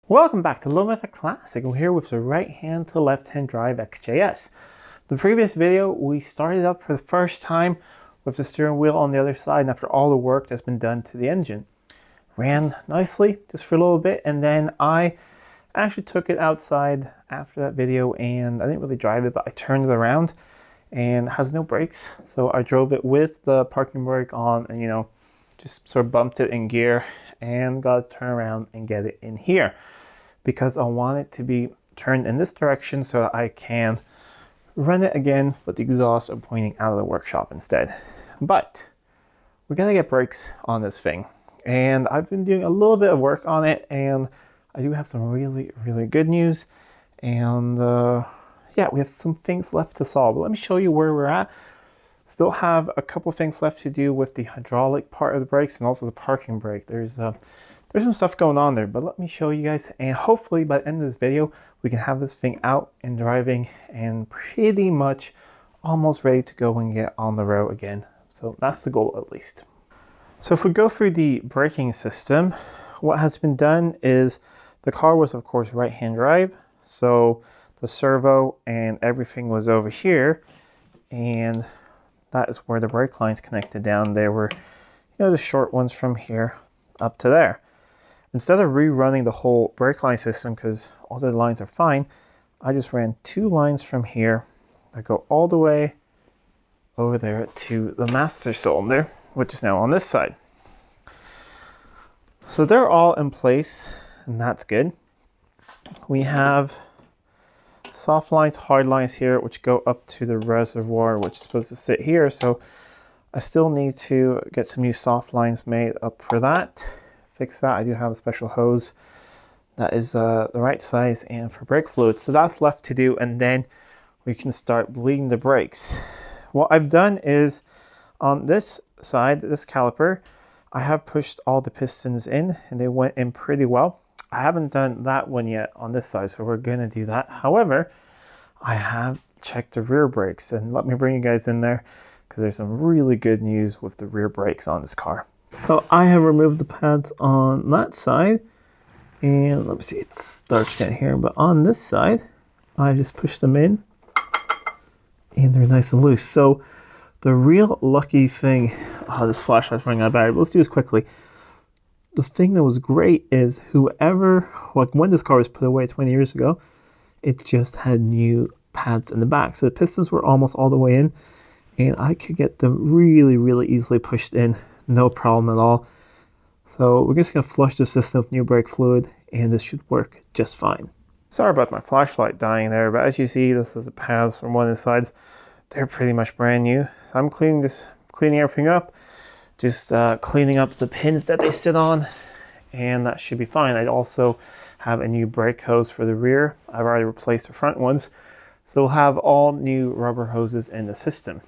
Welcome back to Living with a Classic. We're here with the right hand to left hand drive XJS. The previous video, we started up for the first time with the steering wheel on the other side, and after all the work that's been done to the engine. Ran nicely just for a little bit, and then I actually took it outside after that video, and I didn't really drive it, but I turned it around and it has no brakes. So I drove it with the parking brake on and, just sort of bumped it in gear and got to turn around and get it in here, because I want it to be turned in this direction so that I can run it again with the exhaust pointing out of the workshop instead. But we're gonna get brakes on this thing, and I've been doing a little bit of work on it, and I do have some really good news. And yeah, we have some things left to solve, but let me show you where we're at. Still have a couple things left to do with the hydraulic part of the brakes and also the parking brake. There's some stuff going on there, but let me show you guys, and hopefully by the end of this video we can have this thing out and driving and pretty much almost ready to go and get on the road again. So that's the goal, at least. So if we go through the braking system, what has been done is the car was of course right hand drive, so the servo and everything was over here, and that is where the brake lines connected down. There were, the short ones from here up to there. Instead of rerunning the whole brake line system, because all the lines are fine, I just ran two lines from here that go all the way over there to the master cylinder, which is now on this side. So they're all in place, and that's good. We have soft lines, hard lines here, which go up to the reservoir, which is supposed to sit here. So I still need to get some new soft lines made up for that. Fix that. I do have a special hose that is the right size and for brake fluid. So that's left to do, and then we can start bleeding the brakes. What I've done is on this side, this caliper, I have pushed all the pistons in and they went in pretty well. I haven't done that one yet on this side, so we're going to do that. However, I have checked the rear brakes, and let me bring you guys in there because there's some really good news with the rear brakes on this car. So I have removed the pads on that side, and let me see, it's dark down here, but on this side, I just pushed them in and they're nice and loose. So the real lucky thing, this flashlight's running out of battery, but let's do this quickly. The thing that was great is when this car was put away 20 years ago, it just had new pads in the back. So the pistons were almost all the way in, and I could get them really easily pushed in, no problem at all. So we're just gonna flush the system with new brake fluid, and this should work just fine. Sorry about my flashlight dying there, but as you see, this is the pads from one of the sides. They're pretty much brand new. So I'm cleaning everything up. Just cleaning up the pins that they sit on, and that should be fine. I also have a new brake hose for the rear. I've already replaced the front ones, so we'll have all new rubber hoses in the system.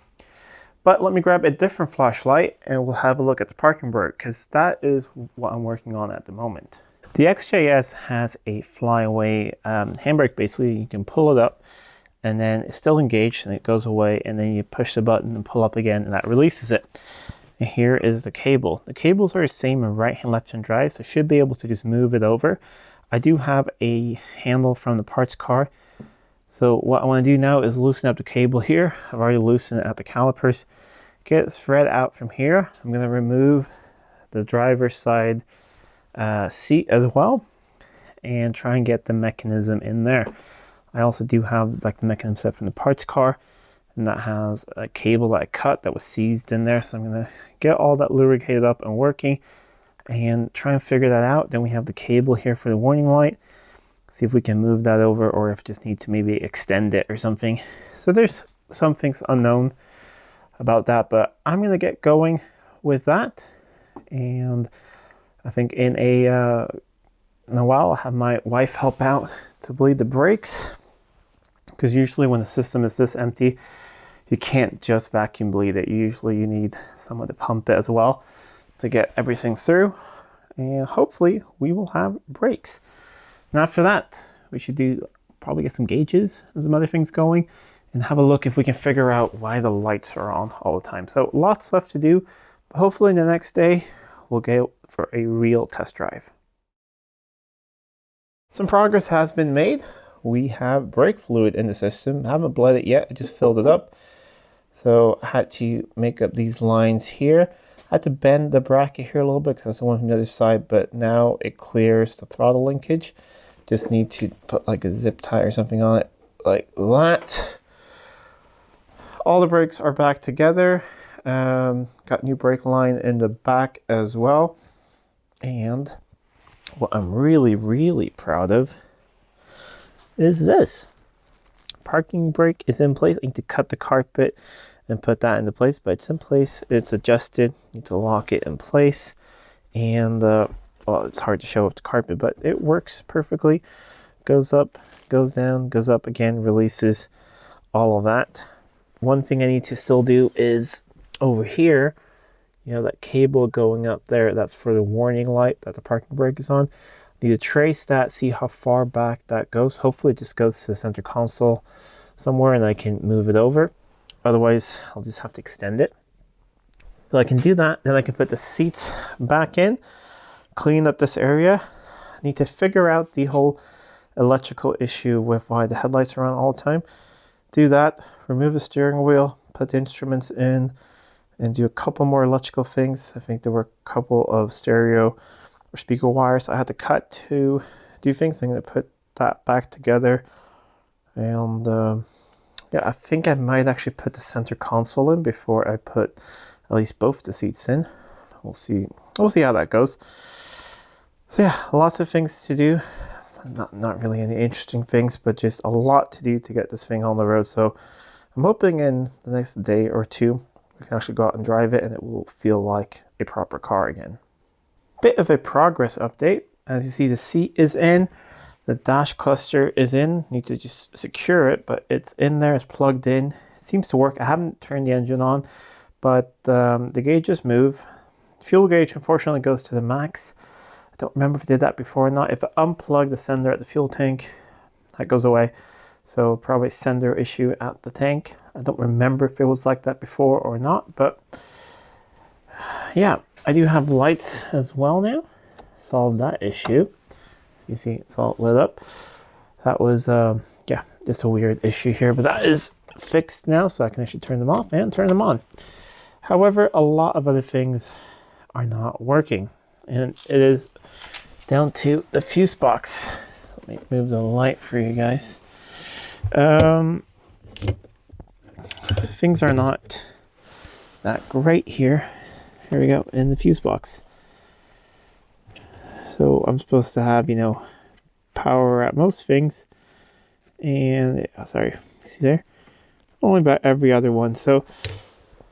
But let me grab a different flashlight and we'll have a look at the parking brake, because that is what I'm working on at the moment. The XJS has a flyaway handbrake. Basically, you can pull it up and then it's still engaged and it goes away, and then you push the button and pull up again and that releases it. And here is the cable. The cables are the same in right hand, left hand drive, so I should be able to just move it over. I do have a handle from the parts car. So what I want to do now is loosen up the cable here. I've already loosened it at the calipers. Get the thread out from here. I'm going to remove the driver's side seat as well and try and get the mechanism in there. I also do have the mechanism set from the parts car, and that has a cable that I cut that was seized in there. So I'm going to get all that lubricated up and working and try and figure that out. Then we have the cable here for the warning light. See if we can move that over, or if we just need to maybe extend it or something. So there's some things unknown about that, but I'm going to get going with that. And I think in a while I'll have my wife help out to bleed the brakes, because usually when the system is this empty, you can't just vacuum bleed it. Usually you need someone to pump it as well to get everything through, and hopefully we will have brakes. And after that, we should probably get some gauges and some other things going, and have a look if we can figure out why the lights are on all the time. So lots left to do, but hopefully the next day we'll go for a real test drive. some progress has been made. We have brake fluid in the system. I haven't bled it yet, I just filled it up. So I had to make up these lines here. I had to bend the bracket here a little bit because that's the one from the other side, but now it clears the throttle linkage. Just need to put like a zip tie or something on it like that. All the brakes are back together. Got new brake line in the back as well. And what I'm really proud of is this. Parking brake is in place. I need to cut the carpet and put that into place, but it's in place. It's adjusted. Need to lock it in place. And well, it's hard to show with the carpet, but it works perfectly. Goes up, goes down, goes up again, releases all of that. One thing I need to still do is over here, you know, that cable going up there, that's for the warning light that the parking brake is on. Need to trace that, see how far back that goes. Hopefully it just goes to the center console somewhere and I can move it over. Otherwise, I'll just have to extend it. So I can do that, then I can put the seats back in, clean up this area. I need to figure out the whole electrical issue with why the headlights are on all the time. Do that, remove the steering wheel, put the instruments in, and do a couple more electrical things. I think there were a couple of stereo or speaker wires I had to cut to do things. I'm going to put that back together. And yeah, I think I might actually put the center console in before I put at least both the seats in. We'll see how that goes. So yeah, lots of things to do. Not really any interesting things, but just a lot to do to get this thing on the road. So I'm hoping in the next day or two we can actually go out and drive it and it will feel like a proper car again. Bit of a progress update. As you see, the seat is in, the dash cluster is in. Need to just secure it, but it's in there, it's plugged in. It seems to work. I haven't turned the engine on, but the gauges move. Fuel gauge unfortunately goes to the max. I don't remember if I did that before or not. If I unplug the sender at the fuel tank, that goes away. So probably sender issue at the tank. I don't remember if it was like that before or not, but yeah, I do have lights as well now. Solved that issue. So you see it's all lit up. That was, yeah, just a weird issue here, but that is fixed now, so I can actually turn them off and turn them on. However, a lot of other things are not working, and it is down to the fuse box. Let me move the light for you guys. Things are not that great here. Here we go, in the fuse box. So I'm supposed to have, you know, power at most things, and sorry, see there, only about every other one. So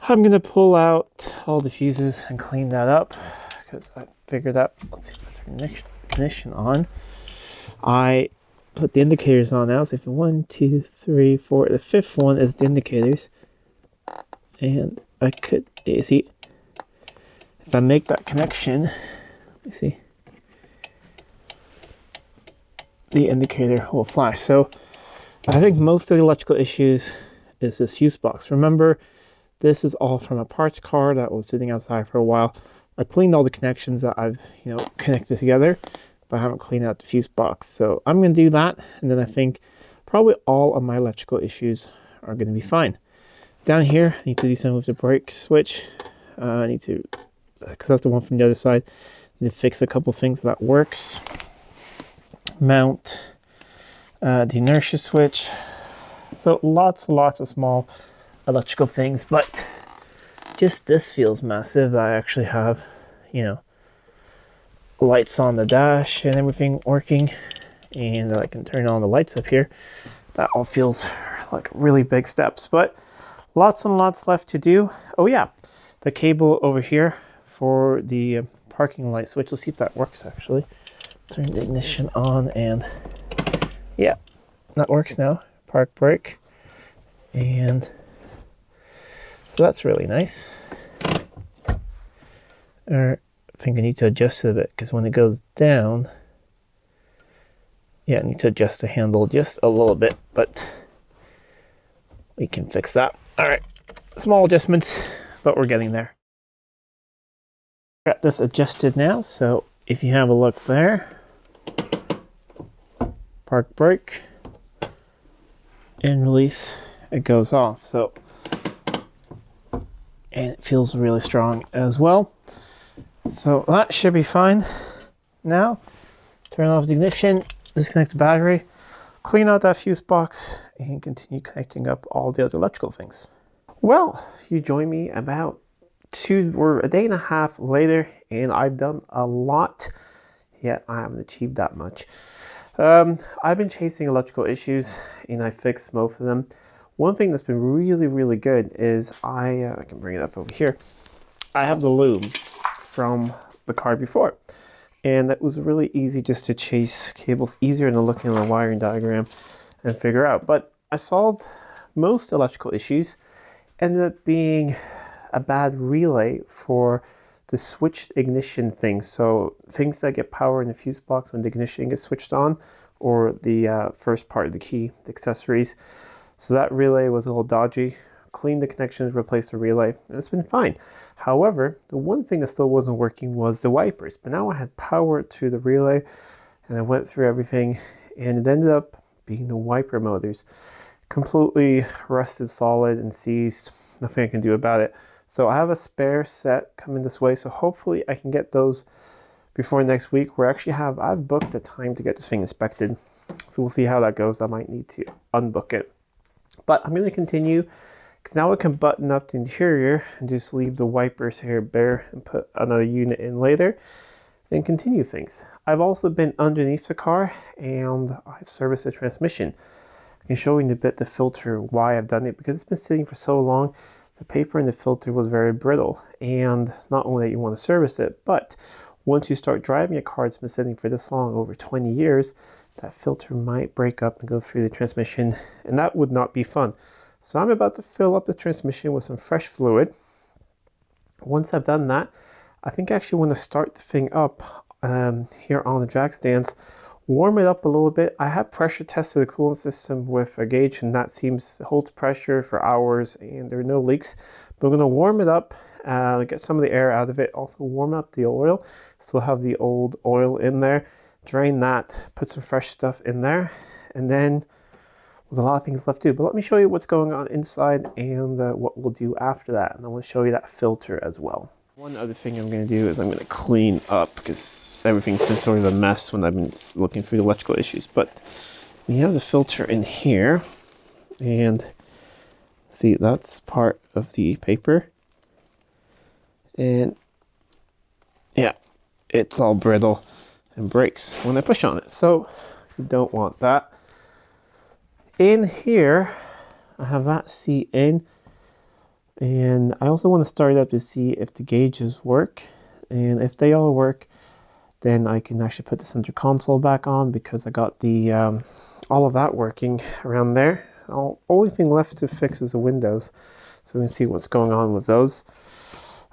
I'm gonna pull out all the fuses and clean that up because I figured out. Let's see if I turn the ignition on. I put the indicators on now. So if 1, 2, 3, 4, the fifth one is the indicators, and I could, you see, if I make that connection, let me see, the indicator will flash. So I think most of the electrical issues is this fuse box. Remember, this is all from a parts car that was sitting outside for a while. I cleaned all the connections that I've, you know, connected together, but I haven't cleaned out the fuse box. So I'm going to do that, and then I think probably all of my electrical issues are going to be fine. Down here, I need to do something with the brake switch. I need to, because that's the one from the other side, I need to fix a couple things that works. Mount the inertia switch. So lots of small electrical things, but just this feels massive that I actually have, you know, lights on the dash and everything working, and I can turn on the lights up here. That all feels like really big steps, but lots and lots left to do. Oh yeah, the cable over here for the parking light switch. Let's see if that works actually. Turn the ignition on, and yeah, that works now. Park brake, and so that's really nice. I think I need to adjust it a bit because when it goes down, yeah, I need to adjust the handle just a little bit, but we can fix that. All right, small adjustments, but we're getting there. Got this adjusted now, so if you have a look there, park brake, and release, it goes off. So, and it feels really strong as well. So that should be fine. Now, turn off the ignition, disconnect the battery, clean out that fuse box, and continue connecting up all the other electrical things. Well, you join me about a day and a half later, and I've done a lot, yet I haven't achieved that much. I've been chasing electrical issues, and I fixed most of them. One thing that's been really, really good is I can bring it up over here. I have the loom from the car before, and it was really easy just to chase cables, easier than looking at a wiring diagram and figure out. But I solved most electrical issues. Ended up being a bad relay for the switched ignition things. So things that get power in the fuse box when the ignition gets switched on, or the first part of the key, the accessories. So that relay was a little dodgy. Cleaned the connections, replaced the relay, and it's been fine. However, the one thing that still wasn't working was the wipers. But now I had power to the relay, and I went through everything, and it ended up being the wiper motors. Completely rusted solid and seized. Nothing I can do about it. So I have a spare set coming this way, so hopefully I can get those before next week. I've booked a time to get this thing inspected, so we'll see how that goes. I might need to unbook it, but I'm going to continue because now I can button up the interior and just leave the wipers here bare and put another unit in later and continue things. I've also been underneath the car and I've serviced the transmission. I can show you in a bit the filter, why I've done it, because it's been sitting for so long. The paper in the filter was very brittle, and not only that you want to service it, but once you start driving a car that's been sitting for this long, over 20 years, that filter might break up and go through the transmission, and that would not be fun. So I'm about to fill up the transmission with some fresh fluid. Once I've done that, I think I actually want to start the thing up here on the jack stands, warm it up a little bit. I have pressure tested the coolant system with a gauge, and that seems to hold pressure for hours and there are no leaks. But I'm going to warm it up, get some of the air out of it, also warm up the oil. Still have the old oil in there. Drain that, put some fresh stuff in there, and then there's a lot of things left to do. But let me show you what's going on inside and what we'll do after that. And I want to show you that filter as well. One other thing I'm going to do is I'm going to clean up because everything's been sort of a mess when I've been looking through the electrical issues. But we have the filter in here, and see, that's part of the paper. And yeah, it's all brittle and breaks when I push on it. So you don't want that. In here, I have that seat in. And I also want to start it up to see if the gauges work, and if they all work, then I can actually put the center console back on, because I got the all of that working around there. Only thing left to fix is the windows, so we can see what's going on with those.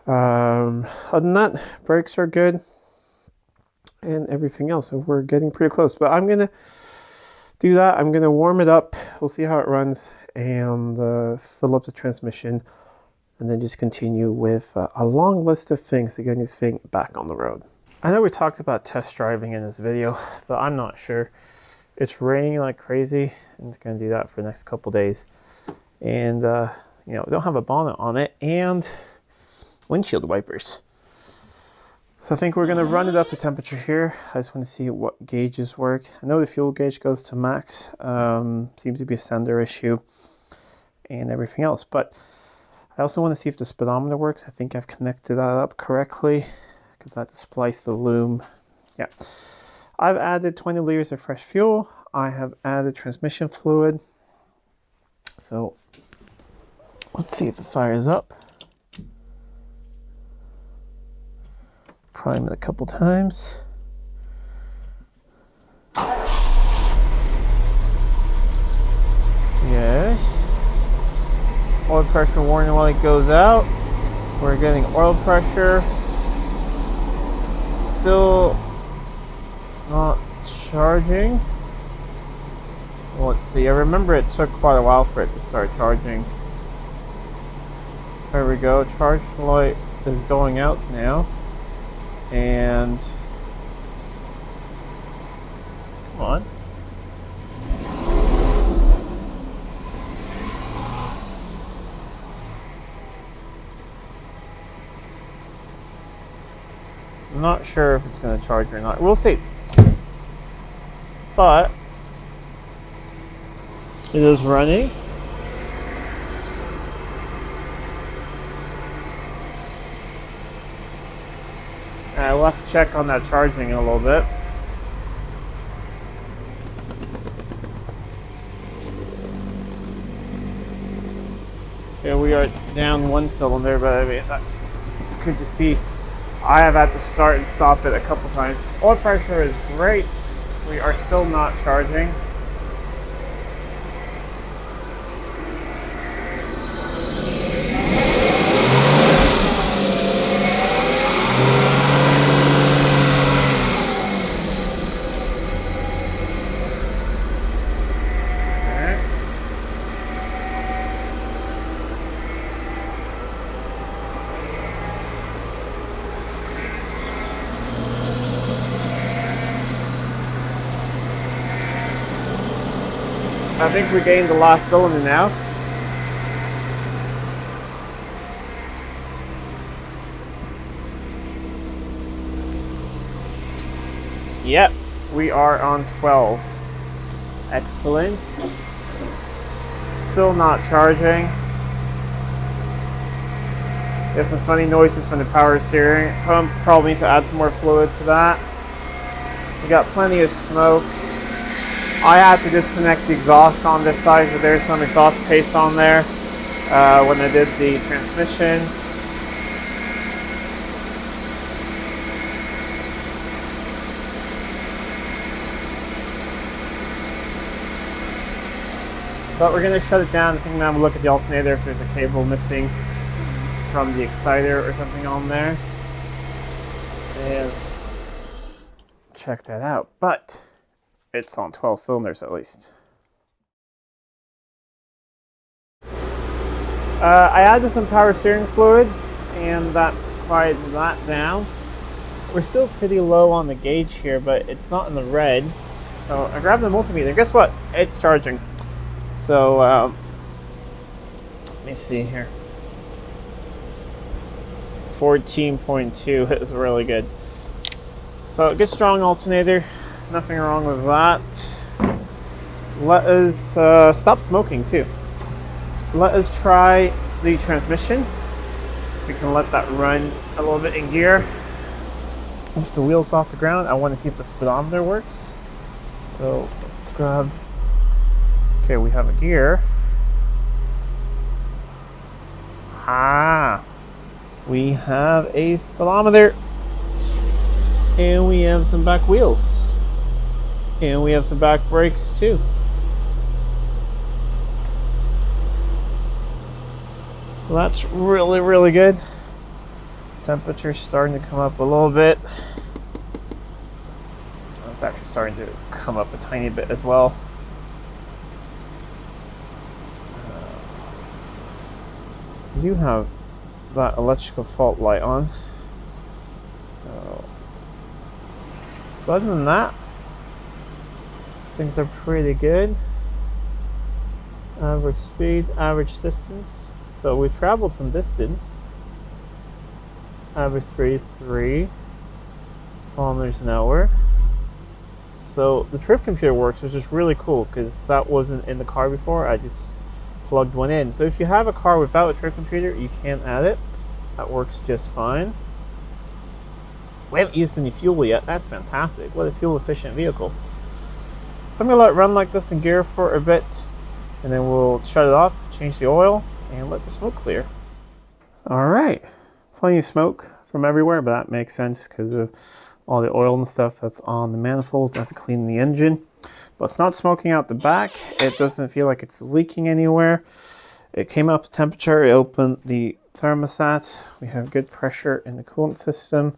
Other than that, brakes are good and everything else, so we're getting pretty close. But I'm gonna do that. I'm gonna warm it up, we'll see how it runs, and fill up the transmission, and then just continue with a long list of things to get this thing back on the road. I know we talked about test driving in this video, but I'm not sure. It's raining like crazy, and it's going to do that for the next couple days. And, you know, we don't have a bonnet on it, and windshield wipers. So I think we're going to run it up the temperature here. I just want to see what gauges work. I know the fuel gauge goes to max. Seems to be a sender issue and everything else. But I also want to see if the speedometer works. I think I've connected that up correctly because I had to splice the loom. Yeah. I've added 20 liters of fresh fuel. I have added transmission fluid. So let's see if it fires up. Prime it a couple times. Yes. Oil pressure warning light goes out. We're getting oil pressure. Still not charging. Well, let's see. I remember it took quite a while for it to start charging. There we go. Charge light is going out now. And come on. I'm not sure if it's going to charge or not. We'll see. But it is running. We'll have to check on that charging in a little bit. Yeah, we are down one cylinder, but I mean, that could just be, I have had to start and stop it a couple times. Oil pressure is great. We are still not charging. I think we gained the last cylinder now. Yep, we are on 12. Excellent. Still not charging. There's some funny noises from the power steering pump. Probably need to add some more fluid to that. We got plenty of smoke. I had to disconnect the exhaust on this side, so there's some exhaust paste on there when I did the transmission. But we're going to shut it down. I think I'm going to have a look at the alternator if there's a cable missing from the exciter or something on there. And check that out. But it's on 12 cylinders at least. I added some power steering fluid and that quieted that down. We're still pretty low on the gauge here, but it's not in the red. So I grabbed the multimeter and guess what? It's charging. So let me see here. 14.2 is really good. So good strong alternator. Nothing wrong with that. Let us stop smoking too. Let us try the transmission. We can let that run a little bit in gear. Lift the wheels off the ground. I want to see if the speedometer works. So let's grab. Okay, we have a gear. We have a speedometer. And we have some back wheels. And we have some back brakes too. So that's really, really good. Temperature's starting to come up a little bit. It's actually starting to come up a tiny bit as well. We do have that electrical fault light on. So other than that, things are pretty good. Average speed, average distance. So we traveled some distance. Average speed 3 kilometers an hour. So the trip computer works, which is really cool because that wasn't in the car before. I just plugged one in. So if you have a car without a trip computer, you can add it. That works just fine. We haven't used any fuel yet. That's fantastic. What a fuel efficient vehicle. So I'm going to let it run like this in gear for a bit, and then we'll shut it off, change the oil, and let the smoke clear. Alright, plenty of smoke from everywhere, but that makes sense because of all the oil and stuff that's on the manifolds. I have to clean the engine. But it's not smoking out the back. It doesn't feel like it's leaking anywhere. It came up to temperature. It opened the thermostat. We have good pressure in the coolant system.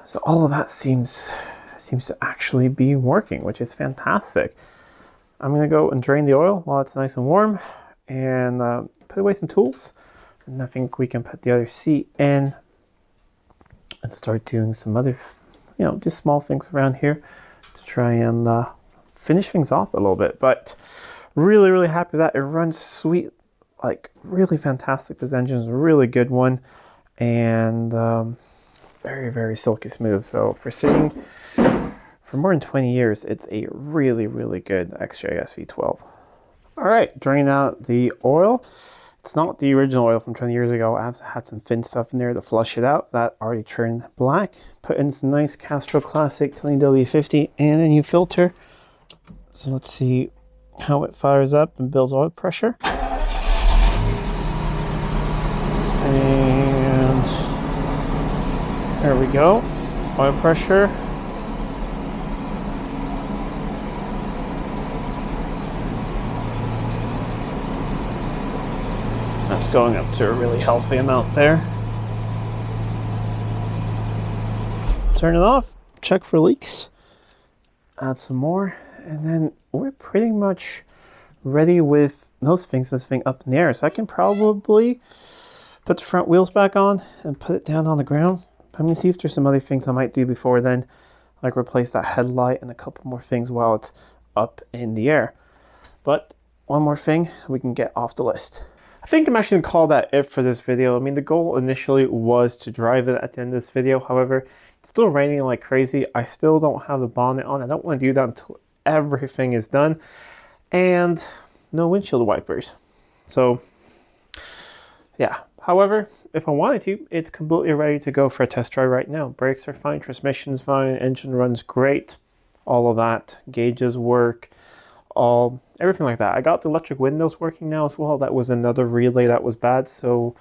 So all of that seems to actually be working, which is fantastic. I'm going to go and drain the oil while it's nice and warm and put away some tools. And I think we can put the other seat in and start doing some other, just small things around here to try and finish things off a little bit. But really, really happy with that. It runs sweet, like really fantastic. This engine is a really good one. And very, very silky smooth. So for sitting for more than 20 years, it's a really, really good XJS V12. All right, drain out the oil. It's not the original oil from 20 years ago. I've had some thin stuff in there to flush it out. That already turned black. Put in some nice Castrol Classic 20W50, and then you filter. So let's see how it fires up and builds oil pressure. And there we go, oil pressure. That's going up to a really healthy amount there. Turn it off, check for leaks, add some more, and then we're pretty much ready with most things up in the air. So I can probably put the front wheels back on and put it down on the ground. I'm gonna see if there's some other things I might do before then, like replace that headlight and a couple more things while it's up in the air. But one more thing we can get off the list. I think I'm actually gonna call that it for this video. I mean, the goal initially was to drive it at the end of this video. However, it's still raining like crazy. I still don't have the bonnet on. I don't want to do that until everything is done. And no windshield wipers. So yeah. However, if I wanted to, it's completely ready to go for a test drive right now. Brakes are fine, transmission's fine, engine runs great. All of that, gauges work, everything like that. I got the electric windows working now as well. That was another relay that was bad. So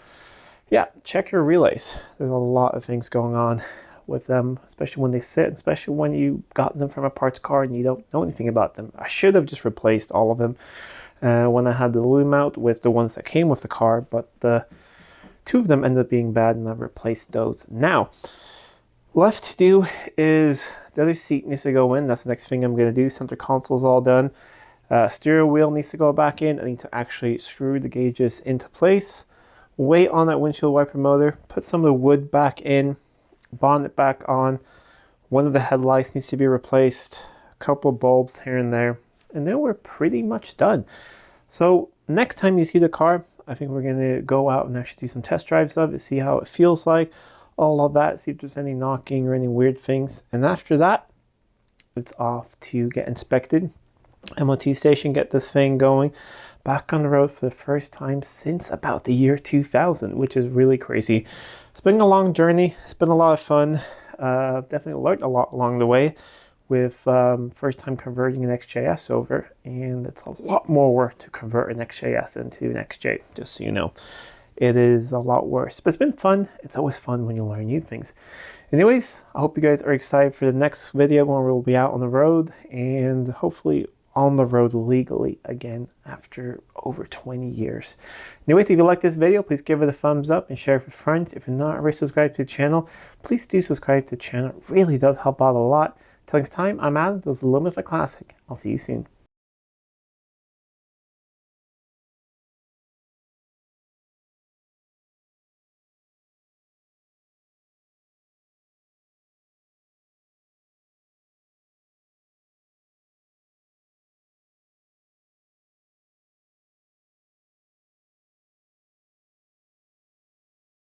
yeah, check your relays. There's a lot of things going on with them, especially when they sit, especially when you got them from a parts car and you don't know anything about them. I should have just replaced all of them when I had the loom out with the ones that came with the car, but the two of them ended up being bad and I've replaced those. Now, left to do is the other seat needs to go in. That's the next thing I'm going to do. Center console's all done. Steering wheel needs to go back in. I need to actually screw the gauges into place. Wait on that windshield wiper motor. Put some of the wood back in. Bonnet back on. One of the headlights needs to be replaced. A couple of bulbs here and there. And then we're pretty much done. So next time you see the car, I think we're going to go out and actually do some test drives of it, see how it feels like, all of that, see if there's any knocking or any weird things. And after that, it's off to get inspected. MOT station, get this thing going back on the road for the first time since about the year 2000, which is really crazy. It's been a long journey. It's been a lot of fun. Definitely learned a lot along the way with first time converting an XJS over, and it's a lot more work to convert an XJS into an XJ, just so you know. It is a lot worse, but it's been fun. It's always fun when you learn new things. Anyways, I hope you guys are excited for the next video when we'll be out on the road and hopefully on the road legally again after over 20 years. Anyways, if you like this video, please give it a thumbs up and share it with friends. If you're not already subscribed to the channel, please do subscribe to the channel. It really does help out a lot. Till next time, I'm Adam. This is Living with a Classic. I'll see you soon.